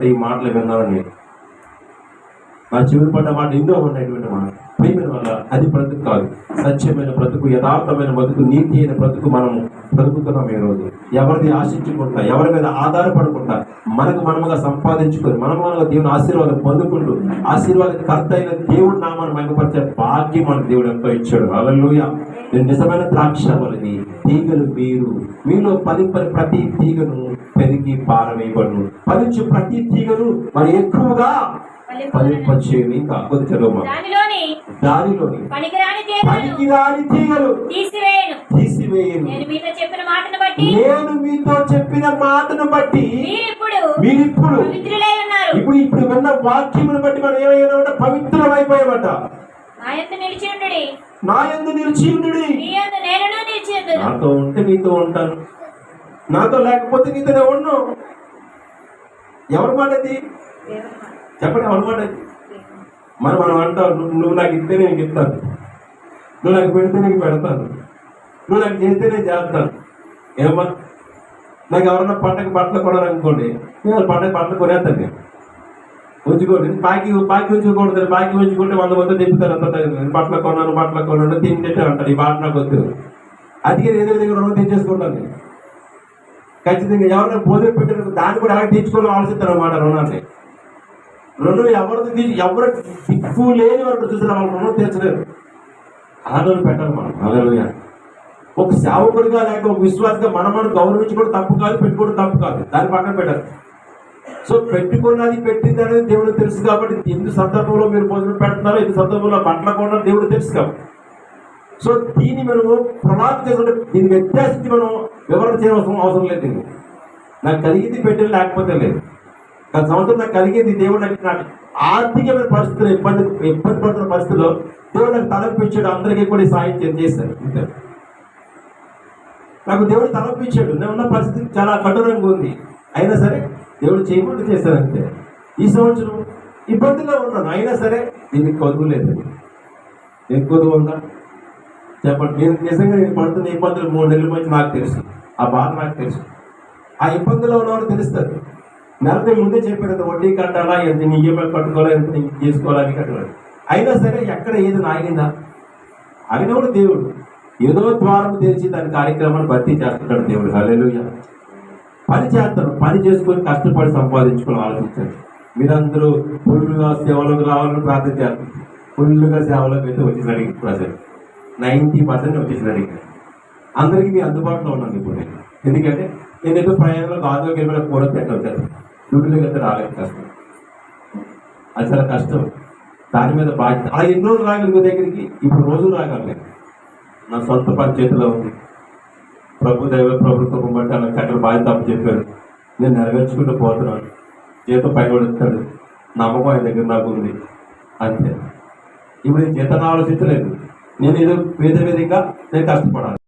ఈ మాటలు విన్నాను నేను. నా చెవులు పడ్డ మాట ఎన్నో ఉన్నటువంటి మాట. ప్రేమ వల్ల అది బ్రతుకు కాదు. సత్యమైన బ్రతుకు, యథార్థమైన బ్రతుకు, నీతి అయిన బ్రతుకు మనము బ్రతుకుతున్నాం ఈ రోజు. ఎవరిది ఆశించుకుంటా, ఎవరి మీద ఆధారపడకుండా మనకు మనముగా సంపాదించుకొని మనముగా దేవుని ఆశీర్వాదం పొందుకుంటూ ఆశీర్వాదకర్త అయిన దేవుడి నామాన్ని మహిమపరిచే భాగ్యం మన దేవుడు ఎంతో ఇచ్చాడు. హల్లెలూయా. నేను నిజమైన ద్రాక్ష వలని, తీగలు మీలో ఫలింపని ప్రతి తీగను పెరిగి పారవేయబడును. ఫలించు ప్రతి తీగను మరి ఎక్కువగా ఫలింపచేయని. ఇంకా కొద్ది చదువు. దానిలోని పనికిరాని తీగలు తీసివేయను. నేను మీతో చెప్పిన మాటను బట్టి మీరిప్పుడు ఇప్పుడు విన్న వాక్యమును బట్టి మనం ఏమైనా పవిత్రమైపోయామట. నా యందు నిలిచి ఉండుడి. నాతో ఉంటే నీతో ఉంటాను, నాతో లేకపోతే నీతోనే ఉన్నాను. ఎవరి మాట అది చెప్పండి? ఎవరి మాట అది? మనం అంటావు, నువ్వు నాకు ఇస్తే నేను ఇస్తాను, నువ్వు నాకు పెడితే నీకు పెడతాను, నువ్వు నాకు చేస్తే నేను చేస్తాను. ఏమమ్మా, నాకు ఎవరన్నా పంటకు బట్టలు కొనాలనుకోండి, నేను పంటకు బట్టలు కొనేస్తాను. నేను ఉంచుకోండి, బాకీ ఉంచుకోకూడదు. బాకీ ఉంచుకుంటే 100 మంది తిప్పుతారు. అంత బట్టలు కొన్నాను తింటే అంటారు, ఈ బాట నాకు వద్దు. అందుకే ఏదో దగ్గర రుణం తెచ్చేసుకుంటాను నేను. ఖచ్చితంగా ఎవరైనా భోజనం పెట్టిన దాన్ని కూడా ఎలా తీర్చుకోవాలని ఆలోచిస్తారు అన్నమాట. రుణాన్ని ఎవరు దిక్కు లేని వరకు చూసిన వాళ్ళు రుణం తీర్చలేరు. అలాగే పెట్టాలి మనం. అలాగే ఒక సేవకుడిగా లేక ఒక విశ్వాసంగా మనం గౌరవించుకోవడం తప్పు కాదు, పెట్టుకోవడం తప్పు కాదు, దాన్ని పక్కన పెట్టాలి. సో పెట్టుకున్నది పెట్టింది అనేది దేవుడు తెలుసు కాబట్టి ఎన్ని సందర్భంలో మీరు భోజనం పెడుతున్నారో, ఎన్ని సందర్భంలో బట్టలు కొన్నారో దేవుడు తెలుసు కాబట్టి. సో దీన్ని మనము ప్రమాదం చేసుకుంటే దీన్ని వ్యత్యాసించి మనం వివరణ చేయవలసిన అవసరం లేదు. దీన్ని నాకు కలిగింది పెట్టింది, లేకపోతే లేదు. గత సంవత్సరం నాకు కలిగింది, దేవుడు నాకు ఆర్థికమైన పరిస్థితులు ఇబ్బంది పడుతున్న పరిస్థితుల్లో దేవుడు నాకు తలపించాడు. అందరికీ కూడా సాయం చేశారు. నాకు దేవుడు తలపించాడు. నేను ఉన్న పరిస్థితి చాలా కఠోరంగా ఉంది, అయినా సరే దేవుడు చేయకుండా చేశారంతే. ఈ సంవత్సరం ఇబ్బందిగా ఉన్నాను, అయినా సరే దీనికి కొదువులేదు. నేను కొదువు ఉందా చెప్పండి? నేను నిజంగా నేను పడుతున్న ఇబ్బందులు 3 నెలల నుంచి నాకు తెలుసు. ఆ బాధ నాకు తెలుసు. ఆ ఇబ్బందులో ఉన్నవారు తెలుస్తుంది. నెలకి ముందే చెప్పారు, వడ్డీ కట్టాలా, ఎంత ఈఎంఐ కట్టుకోవాలా, ఎంత నీకు చేసుకోవాలని కట్టాలి. అయినా సరే ఎక్కడ ఏది ఆగిందా? ఆయన కూడా దేవుడు ఏదో ద్వారం తెరిచి దాని కార్యక్రమాన్ని భర్తీ చేస్తున్నాడు దేవుడు. హల్లెలూయా. పని చేస్తాను, పని చేసుకొని కష్టపడి సంపాదించుకొని ఆలోచించండి. మీరందరూ ఫుల్గా సేవలకు రావాలని ప్రార్థన చేస్తారు. ఫుల్గా సేవలకు అయితే వచ్చేసరికి ప్రజలు 90% వచ్చేసరికి అందరికీ మీ అందుబాటులో ఉన్నాను ఇప్పుడు నేను. ఎందుకంటే నేను ఏదో ప్రయాణంలో గాజులోకి వెళ్ళిన కూడా వచ్చాను, డ్యూటీలోకి అయితే రాలేదు. కష్టం, అది చాలా కష్టం. దాని మీద బాధ్యత. అలా ఎన్ని రోజులు రాగలి మీ దగ్గరికి? ఇప్పుడు రోజులు రాగలి. నా సొంత పని చేతిలో ఉంది. ప్రభుత్వం బట్టి అలా అక్కడ బాధ్యత అప్పు చెప్పారు, నేను నెరవేర్చుకుంటూ పోతున్నాను. జీతం పైబడుతాడు, నమ్మకం ఆయన దగ్గర నాకు ఉంది, అంతే. ఇప్పుడు నేను జీతాన్ని ఆలోచించలేదు. నేను ఏదో విధంగా నేను కష్టపడాలి.